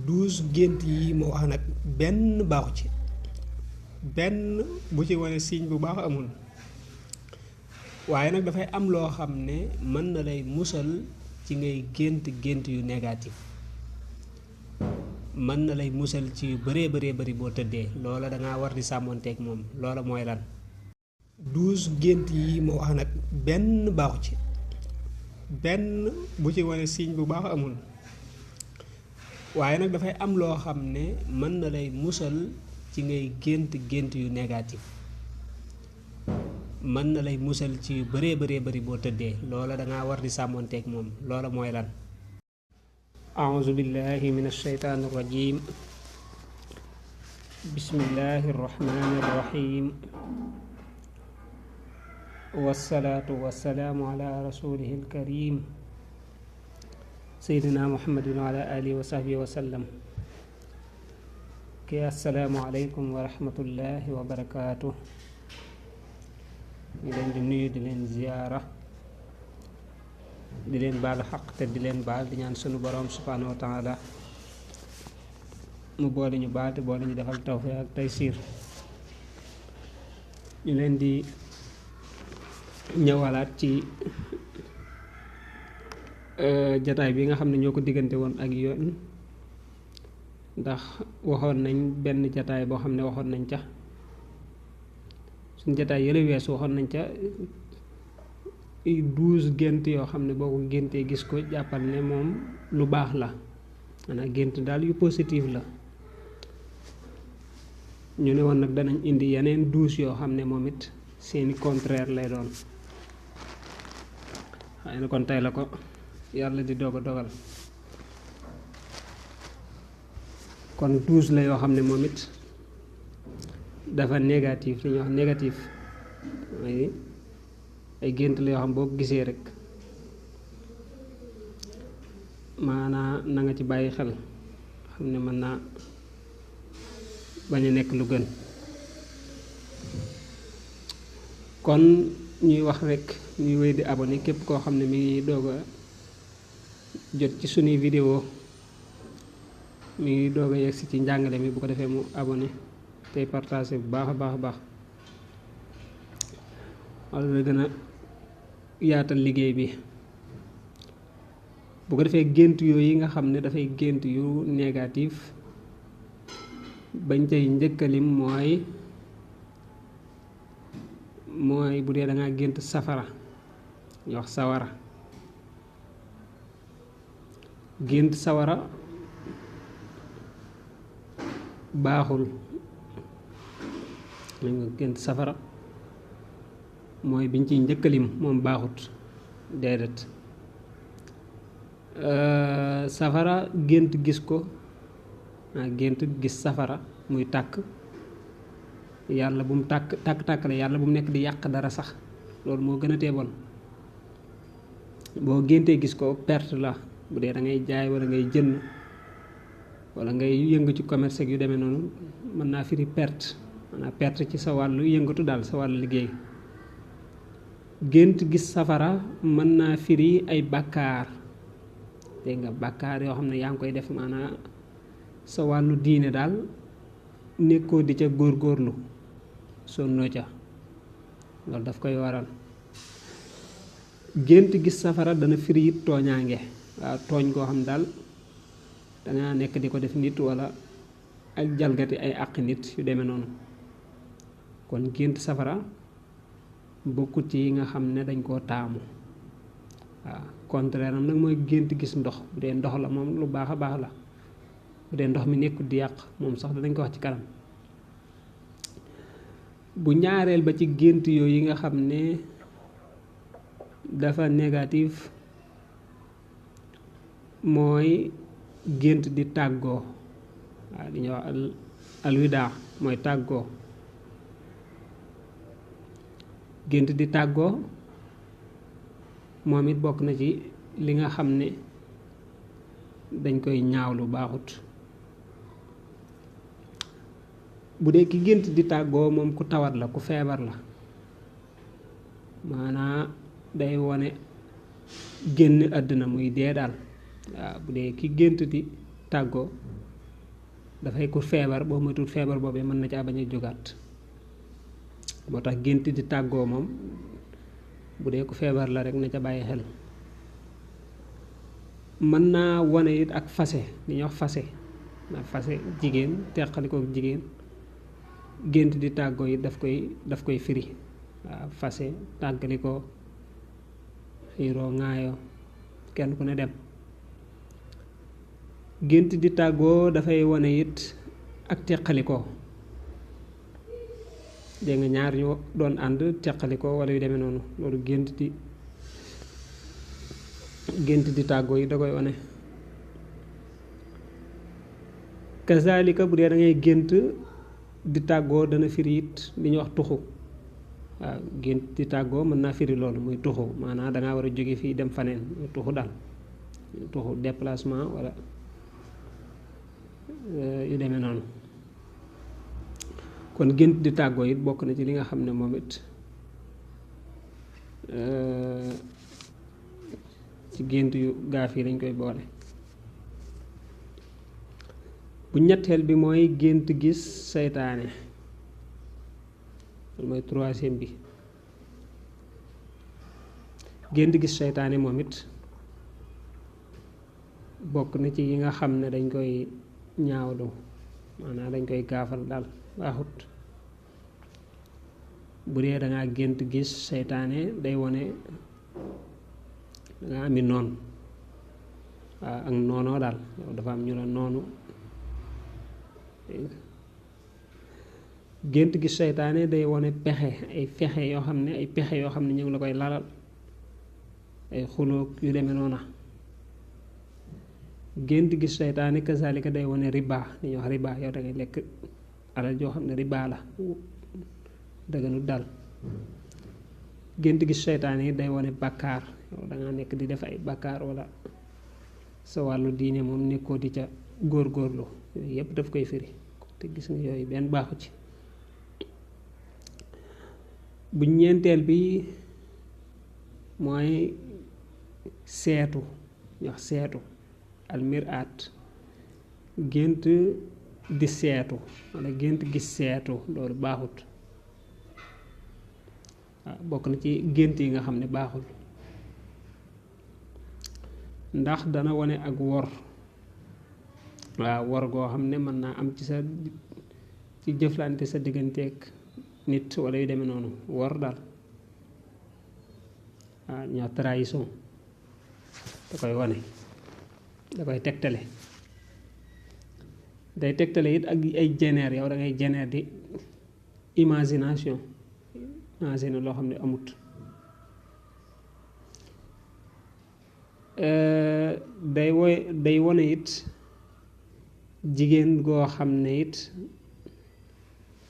12 gént yi ma wax nag benn baaxu ci benn bu ci wane signe bu baax amul waaye nag dafay am loo xam ne mën na lay musal ci ngay gént yu négatif mën na lay musal ci yu bëree bari boo tëddee loola dangaa war di sàmmonteeg moom loola mooy lan 12 gént yi ma wax nag benn baaxu ci benn bu ci wane signe bu baax amul waaye nag dafay am loo xam ne mën na lay musal ci ngay gént yu négatif mën na lay musal ci yu bëree bari boo tëddee loola dangaa war di sàmmonteeg moom loola mooy lan a'uuzu billahi min ashaytaani rajim bismillahi rahmaani rahim wassalaatu wassalaamu ala rasulihi alkarim seydina muhammadin wa ala alihi wa sahbihi wa sallam ki assalaamu aleykum wa rahmatullahi wa barakaatu di leen di nuyu di leen ziyaara di leen baalu xaq te di leen baal di ñaan sunu boroom subhaanahu wa taala mu boole ñu baal te boole ñu defal tawfiq ak taysiir ñu leen di ñëwalaat ci jataay bi nga xam ne ñoo ko diggante woon ak yoon ndax waxoon nañ benn jataay boo xam ne waxoon nañ ca suñ jataay yële weesu waxoon nañ ca 12 gént yoo xam ne boo ko géntee gis ko jàppal ne moom lu baax la maanaam gént daal yu positif la ñu ne woon nag danañ indi yeneen 12 yoo xam ne moom it seeni contraire lay doon xëy na kon tey la ko yàlla di doog a dogal kon 12 la yoo xam ne moom it dafa négatif li ñuy wax négatif ay gént la yoo xam boo ko gisee rek maanaa na nga ci bàyyi xel xam ne mën naa bañ a nekk lu gën kon ñuy wax rek ñuy wéy di abonné képp koo xam ne mi ngi doog a jot ci sunuy vidéo mi ngi doog a yegsi ci njàngale mi bu ko defee mu abonné tey partagé bu baax a baax wala na gën a yaatal liggéey bi bu ko defee gént yooyu nga xam ne dafay gént yu négatif bañ tey njëkkalim mooy bu dee da ngaa gént safara ñu wax sawara gént sawara baaxul lañ nga gént safara mooy biñ ciy njëkkalim moom baaxut déedéet safara gént gis ko gént gis safara muy tàkk yàlla bu mu tàkk la yàlla bu mu nekk di yàq dara sax loolu moo gën a teeboon boo géntee gis ko perte la bu dee da ngay jaay wala ngay jënd wala ngay yëngu ci commerce ak yu demee noonu mën naa firi perte maanaam perte ci sa wàllu yëngatu daal sa wàllu liggéey gént gis safara mën naa firi ay bàkkaar dégg nga bàkkaar yoo xam ne yaa ngi koy def maanaam sa wàllu diine daal nekkoo di ca góorgóorlu sonnoo ca loolu daf koy waral gént gis safara dana firi it tooñaange waaw tooñ koo xam daal danga nekk di ko def nit wala ak jalgati ay àq nit yu demee noonu kon gént safara bokkut ci yi nga xam ne dañ koo taamu waaw contraire am nag mooy gént gis ndox bu dee ndox la moom lu baax a baax la bu dee ndox mi nekkut di yàq moom sax danañ ko wax ci kanam bu ñaareel ba ci gént yooyu yi nga xam ne dafa négatif mooy gént di tàggoo waaw di ñuy wax alwidaa mooy tàggoo gént di tàggoo moom it bokk na ci li nga xam ne dañ koy ñaawlu baaxut bu dee ki gént di tàggoo moom ku tawat la ku feebar la maanaa day wone génn àddina muy dee daal waaw bu dee ki gént di tàggoo dafay ku feebar boo moytuwul feebar boobee mën na caa bañ a jógaat moo tax gént di tàggoo moom bu dee ku feebar la rek na ca bàyyi xel. mën naa wane it ak fase li ñuy wax fase ndax fase jigéen teqalikook jigéen gént di tàggoo it daf koy firi waaw fase tàggalikoo xiiroo ŋaayoo kenn ku ne dem. gént di tàggoo dafay wane it ak teqalikoo dégg nga ñaar ñu doon ànd teqalikoo wala yu demee noonu loolu gént di tàggoo yi da koy wane. kazalika bu dee da ngay gént di tàggoo dana firi it li ñuy wax tuxu waaw gént di tàggoo mën naa firi loolu muy tuxu maanaam dangaa war a jóge fii dem faneen muy tuxu daal tuxu déplacement wala yu demee noonu. kon gént di tàggoo it bokk na ci li nga xam ne moom it ci gént yu gaaf yi lañ koy boole. bu ñetteel bi mooy gént gis seytaane loolu mooy troisième bi. gént gis seytaane moom it bokk na ci yi nga xam ne dañ koy ñaawlu maanaam dañ koy gaafal daal baaxut. bu dee dangaa gént gis seytaane day wone danga ami noon waaw ak noonoo daal yow dafa am ñu la noonu. gént gis seytaane day wone pexe yoo xam ne ñu ngi la koy lalal ay xuloog yu demee noona. gént gis seytaane kazalika day wone riba li ñuy wax riba yow dangay lekk alal joo xam ne riba la dëgganut dal. gént gis seytaane yi day wone bàkkaar yow dangaa nekk di def ay bàkkaar wala sa wàllu diine moom nekkoo di ca góorgóorlu yooyu yépp daf koy firi te gis nga yooyu benn baaxu ci. bu ñeenteel bi mooy seetu wax seetu almiraat gént di seetu wala gént gis seetu loolu baaxut waaw bokk na ci gént yi nga xam ne baaxul ndax dana wone ak wor waaw wor goo xam ne mën naa am ci jëflante sa digganteeg nit wala yu demee noonu wor daal waaw ñoo trahison da koy wane da koy tegtale day tegtale it ak ay jeneer yow da ngay jeneer di imagination imaginer loo xam ne amut. day wone it jigéen goo xam ne it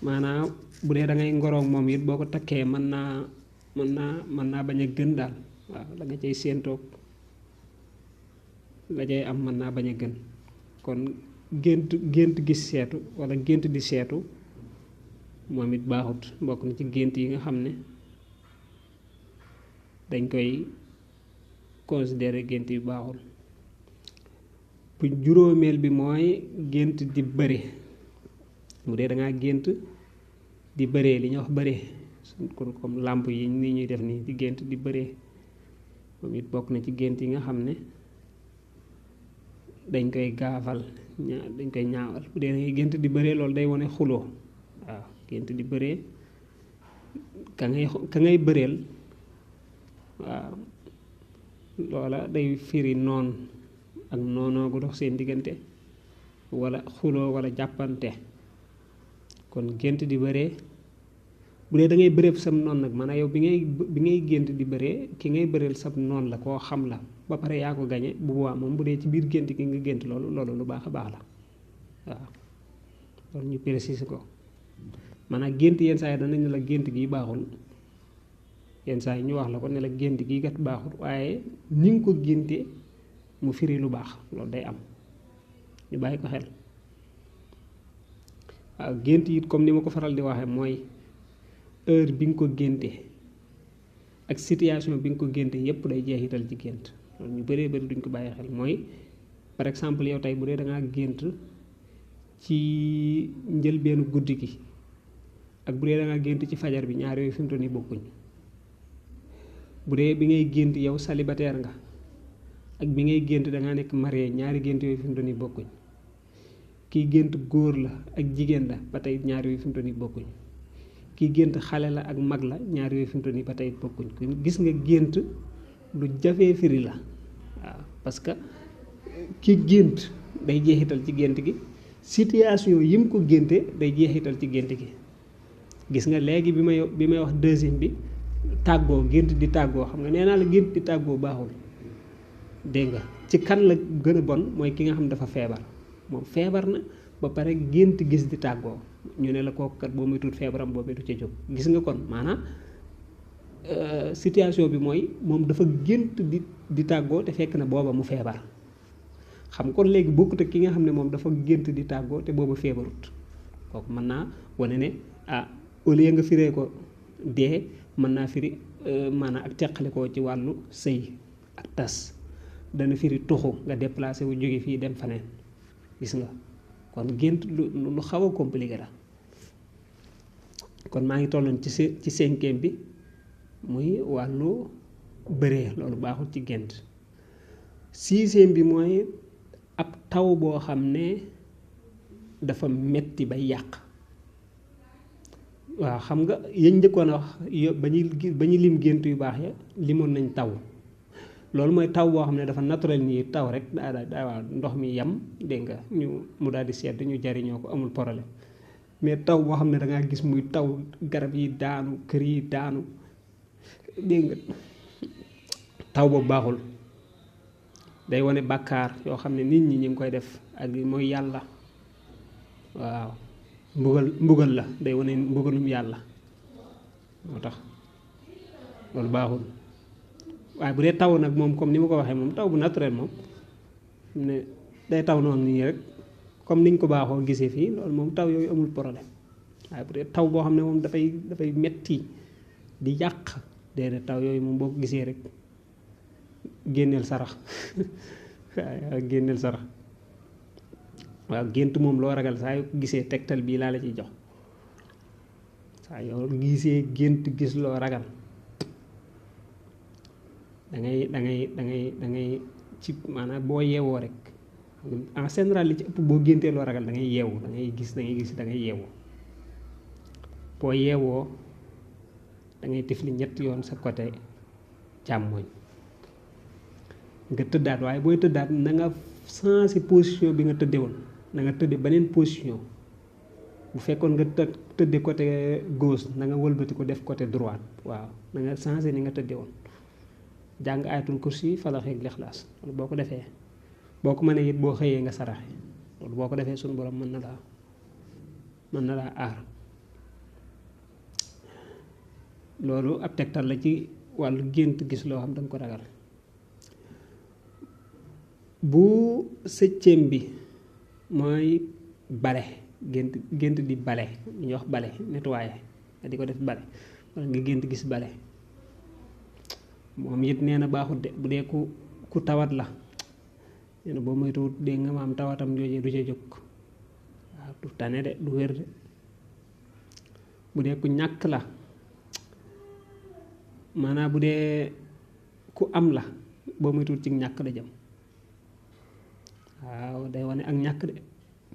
maanaam bu dee da ngay ngoroog moom it boo ko takkee mën naa bañ a gën daal waaw la nga cay séentoog la cay am mën naa bañ a gën. kon gént gis seetu wala gént di seetu moom it baaxut bokk na ci gént yi nga xam ne dañ koy considérer gént yu baaxul. bu juróomeel bi mooy gént di bëre bu dee dangaa gént di bëree li ñuy wax bëree comme làmp yi ni ñuy def nii di gént di bëree moom it bokk na ci gént yi nga xam ne dañ koy gaafal dañ koy ñaawal. bu dee dangay gént di bëree loolu day wone xuloo waaw gént di bëree ka ngay bëreel waaw loola day firi noon ak noonoo gu dox seen diggante wala xuloo wala jàppante. kon gént di bëree bu dee da ngay bëree sam noon nag maanaam yow bi ngay gént di bëree ki ngay bëreel sam noon la koo xam la ba pare yaa ko gañe bu boobaa moom bu dee ci biir gént gi nga gént loolu lu baax a baax la waaw loolu ñu préciser ko. maanaam gént yenn saa yi danañ ne la gént gi baaxul yenn saa yi ñu wax la ko ne la gént gi kat baaxul waaye ni nga ko génte mu firi lu baax loolu day am ñu bàyyi ko xel. waaw gént it comme ni ma ko faral di waxee mooy heure bi nga ko génte ak situation bi nga ko génte yépp day jeexital ci gént loolu ñu bëree bëri duñ ko bàyyi xel. mooy par exemple yow tey bu dee dangaa gént ci njëlbeenu guddi gi ak bu dee da nga gént ci fajar bi ñaar yooyu fi mu toll nii bokkuñ. bu dee bi ngay gént yow célibataire nga ak bi ngay gént da ngaa nekk marié ñaari gént yooyu fi mu toll nii bokkuñ. kii gént góor la ak jigéen la ba tey ñaar yooyu fi mu toll nii bokkuñ. kii gént xale la ak mag la ñaar yooyu fi mu toll nii ba tey bokkuñ. gis nga gént lu jafee firi la waaw parce que ki gént day jeexital ci gént gi situation yi mu ko génte day jeexital ci gént gi. gis nga léegi bi may wax deuxième bi tàggoo gént di tàggoo xam nga nee naa la gént di tàggoo baaxul dégg nga ci kan la gën a bon mooy ki nga xam dafa feebar moom feebar na ba pare gént gis di tàggoo ñu ne la kooku kat boo muy tuut feebaram boobee du ca jóg. gis nga kon maanaam situation bi mooy moom dafa gént di tàggoo te fekk na booba mu feebar xam kon léegi bokkut ak ki nga xam ne moom dafa gént di tàggoo te booba feebarut kooku mën naa wane ne au lieu nga firee ko dee mën naa firi maanaam ak teqalikoo ci wàllu sëy ak tas dana firi tuxu nga déplacé wu jóge fii dem faneen gis nga kon gént lu xaw a compliqué la. kon maa ngi tolloon ci cinquième bi muy wàllu bëree loolu baaxul ci gént. sixième bi mooy ab taw boo xam ne dafa metti ba yàq. waaw xam nga yéen njëkkoon a wax ba ñu lim gént yu baax ya limoon nañ taw loolu mooy taw boo xam ne dafa naturel nii taw rek daa waaw ndox mi yam dégg nga mu daal di sedd ñu jariñoo ko amul problème mais taw boo xam ne da ngaa gis muy taw garab yi daanu kër yi daanu dégg nga taw boobu baaxul day wane bàkkaar yoo xam ne nit ñi ñu ngi koy def ak mooy yàlla waaw mbugal la day wane mbugalum yàlla moo tax loolu baaxul. waaye bu dee taw nag moom comme ni ma ko waxee moom taw bu naturel moom ne day taw noonu nii rek comme niñ ko baaxoo gisee fii loolu moom taw yooyu amul problème waaye bu dee taw boo xam ne moom dafay metti di yàq déedéet taw yooyu moom boo ko gisee rek génneel sarax waaw génneel sarax waaw gént moom loo ragal saa yu gisee tegtal bii laa la ciy jox saa yoo gisee gént gis loo ragal da ngay ci maanaam boo yeewoo rek en général li ci ëpp boo géntee loo ragal da ngay yeewu da ngay gis da ngay yeewu boo yeewoo da ngay tifli ñetti yoon sa côté càmmooñ nga tëddaat waaye booy tëddaat na nga changé position bi nga tëdde woon na nga tëdde beneen position bu fekkoon nga tëdde côté gauche na nga wëlbati ko def côté droite waaw na nga changé ni nga tëdde woon jàng ayatul kursi falax ak lixlaas loolu boo ko defee boo ko mënee it boo xëyee nga saraxe loolu boo ko defee suñu borom mën na laa aar loolu ab tegtal la ci wàllu gént gis loo xam da nga ko ragal. bu septième bi mooy bale gént di bale li ñuy wax bale nettoyer nga di ko def bale wala nga gént gis bale moom it nee na baaxut de bu dee ku tawat la nee na boo moytuwut dégg nga maam tawatam joojee du ca jóg waaw du tane de du wér de bu dee ku ñàkk la maanaam bu dee ku am la boo moytuwut ci ñàkk la jëm waaw day wane ak ñàkk de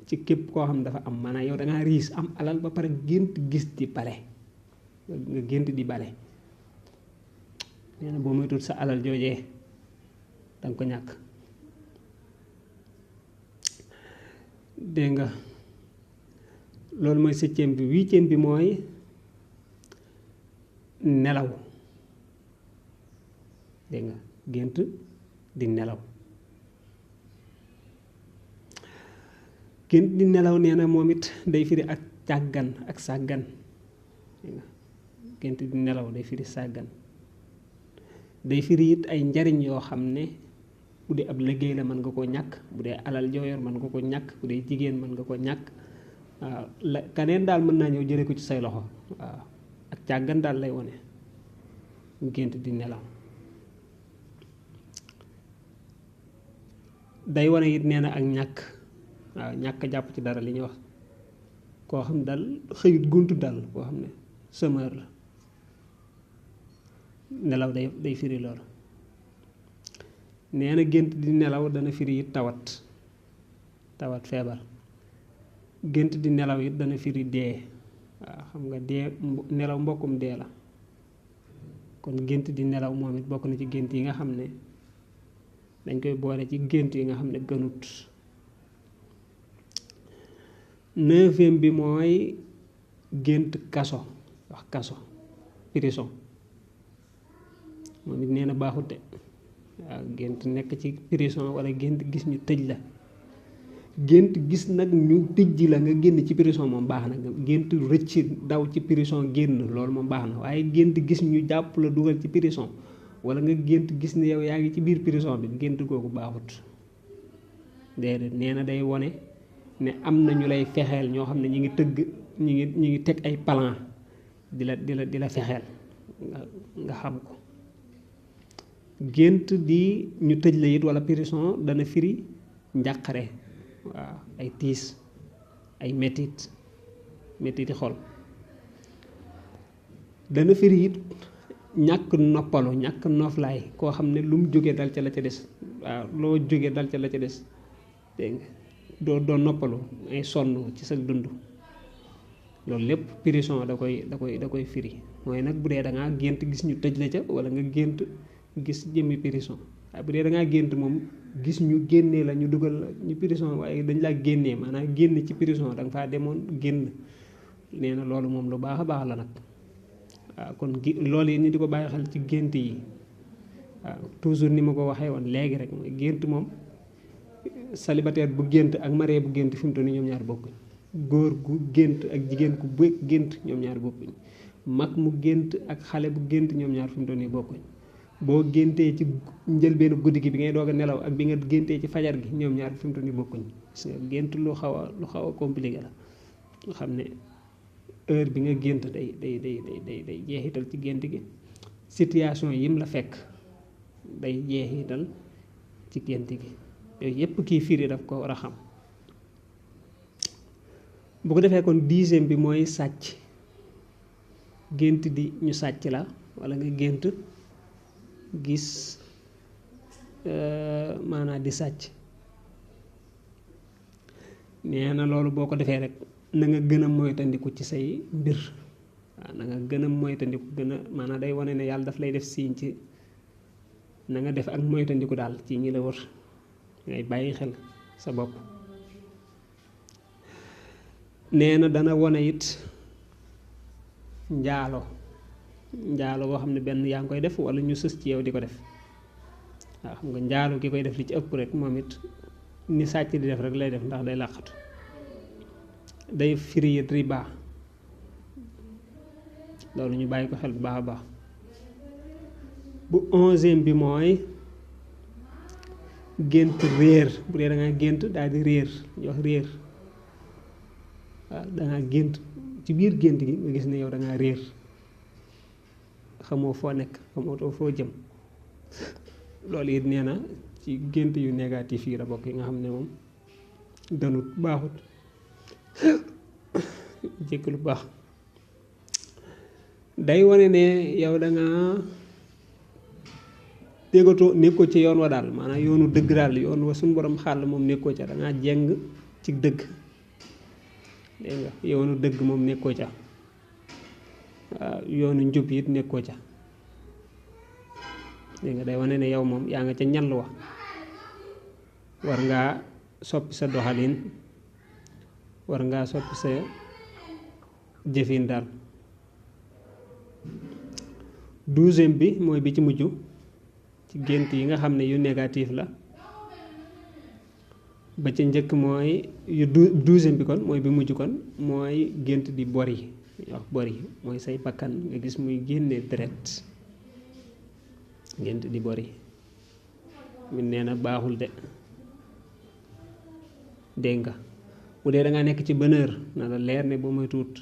ci képp koo xam dafa am maanaam yow da ngaa riis am alal ba pare gént gis di bale nga gént di bale nee na boo moytuwut sa alal joojee danga ko ñàkk dégg nga loolu mooy septième bi. huitième bi mooy nelaw dégg nga gént di nelaw gént di nelaw nee na moom it day firi ak càggan ak sàggan dégg nga gént di nelaw day firi sàggan day firi it ay njariñ yoo xam ne bu dee ab liggéey la mën nga koo ñàkk bu dee alal jooyor mën nga ko ñàkk bu dee jigéen mën nga ko ñàkk waaw la kaneen daal mën naa ñëw jële ko ci say loxo waaw ak càggan daal lay wone gént di nelaw day wane it nee na ak ñàkk waaw ñàkk a jàpp ci dara li ñuy wax koo xam daal xëyut guntu daal koo xam ne semeur la nelaw day firi loolu nee na gént di nelaw dana firi it tawat feebar gént di nelaw it dana firi dee waaw xam nga dee nelaw mbokkum dee la kon gént di nelaw moom it bokk na ci gént yi nga xam ne dañ koy boole ci gént yi nga xam ne gënut 9e bi mooy gént kaso wax kaso prison moom it nee na baaxut de waaw gént nekk ci prison wala gént gis ñu tëj la gént gis nag ñu tëj la nga génn ci prison moom baax na gént rëcc daw ci prison génn loolu moom baax na waaye gént gis ñu jàpp la dugal ci prison wala nga gént gis ne yow yaa ngi ci biir prison bi gént googu baaxut déedéet nee na day wone ne am na ñu lay fexeel ñoo xam ne ñi ngi tëgg ñi ngi teg ay plan di la fexeel nga xam ko gént di ñu tëj la it wala prison dana firi njàqare waaw ay tiis ay mettiti xol dana firi it ñàkk noppalu ñàkk noflaay koo xam ne lu mu jógee dal ca la ca des waaw loo jógee dal ca la ca des dégg nga doo noppalu ay sonn ci sa dund loolu lépp prison da koy firi mooy nag bu dee da ngaa gént gis ñu tëj la ca wala nga gént gis jëmmi prison waaye bu dee da ngaa gént moom gis ñu génnee la ñu dugal ñu prison waaye dañ laa génnee maanaam génn ci prison da nga faa demoon génn nee na loolu moom lu baax a baax la nag waaw kon loolu yi ñu di ko bàyyi xel ci gént yi waaw toujours ni ma ko waxee woon léegi rek mooy gént moom célibataire bu gént ak marié bu gént fi mu toll nii ñoom ñaar bokkuñ góor gu gént ak jigéen ku gént ñoom ñaar bokkuñ mag mu gént ak xale bu gént ñoom ñaar fi mu toll nii bokkuñ boo géntee ci njëlbeenu guddi gi bi ngay doog a nelaw ak bi nga géntee ci fajar gi ñoom ñaar fi mu toll nii bokkuñ parce que gént lu xaw a compliqué la nga xam ne heure bi nga gént day jeexital ci gént gi situation yim la fekk day jeexital ci gént gi yooyu yépp kii firi daf ko war a xam bu ko defee kon 10e bi mooy sàcc gént di ñu sàcc la wala nga gént gis maanaam di sàcc nee na loolu boo ko defee rek na nga gën a moytandiku ci say mbir waaw na nga gën a moytandiku maanaam day wane ne yàlla daf lay def siiñ ci na nga def ak moytandiku daal ci ñi la wër ngay bàyyi xel sa bopp nee na dana wane it njaalo boo xam ne benn yaa ngi koy def wala ñu sës ci yow di ko def waaw xam nga njaalo ki koy def li ci ëpp rek moom it ni sàcc di def rek lay def ndax day làqatu day firi it riba loolu ñu bàyyi ko xel bu baax a baax bu 11e bi mooy gént réer bu dee da ngaa gént daal di réer ñu wax réer waaw da ngaa gént ci biir gént gi nga gis ne yow da ngaa réer xamoo foo nekk xamoo foo jëm loolu it nee na ci gént yu négatif yi la bokk yi nga xam ne moom danut baaxut jëkk lu baax day wane ne yow da nga dégatoo nekkoo ci yoon wa daal maanaam yoonu dëgg daal yoon wa suñu borom xàll moom nekkoo ca da ngaa jeng ci dëgg dégg nga yoonu dëgg moom nekkoo ca waaw yoonu njub it nekkoo ca dégg nga day wane ne yow moom yaa nga ca ñall wa war ngaa soppi sa doxalin war ngaa soppi sa jëfin daal 12e bi mooy bi ci mujj ci gént yi nga xam ne yu négatif la ba ca njëkk mooy yu 12e bi kon mooy bi mujj kon mooy gént di bori wax bori mooy say bakkan nga gis muy génne deret gént di bori mi nee na baaxul de dégg nga bu dee da ngaa nekk ci bonheur na la leer ne boo moy tuut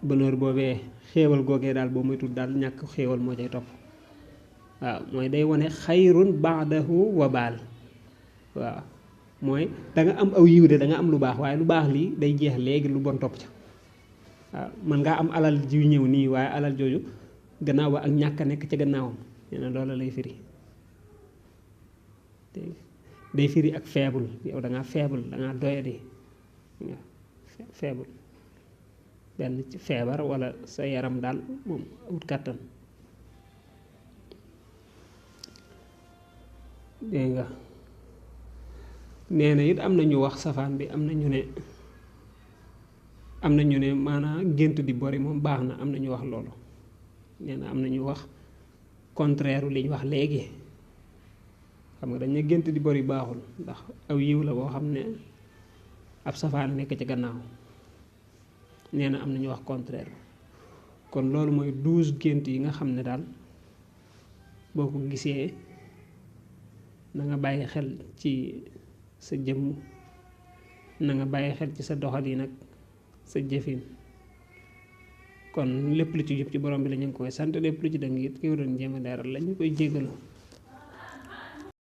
bonheur boobee xéewal googee daal boo moy tuut daal ñàkk xéewal moo cay topp waaw mooy day wane xayrun baadahu wabaal waaw mooy da nga am aw yiw de da nga am lu baax waaye lu baax lii day jeex léegi lu bon topp ca waaw mën ngaa am alal ji ñëw nii waaye alal jooju gannaaw ba ak ñàkk a nekk ca gannaawam nee na loola lay firi day firi ak faible yow da ngaa faible da ngaa doyadi faible benn ci feebar wala sa yaram daal moom amut kàttan dégg nga nee na it am na ñu wax safaan bi am na ñu ne maanaam gént di bori moom baax na am na ñu wax loolu nee na am na ñu wax contraire li ñu wax léegi xam nga dañ ne gént di bori baaxul ndax aw yiw la boo xam ne ab safaan nekk ci gannaaw nee na am na ñu wax contraire kon loolu mooy 12 gént yi nga xam ne daal boo ko gisee na nga bàyyi xel ci sa jëmm na nga bàyyi xel ci sa doxalin ak sa jëfin kon lépp lu ci jub ci borom bi la ñu ngi koy sant lépp lu ci dëng it ki doon jéem a leeral la ñu koy jéggalu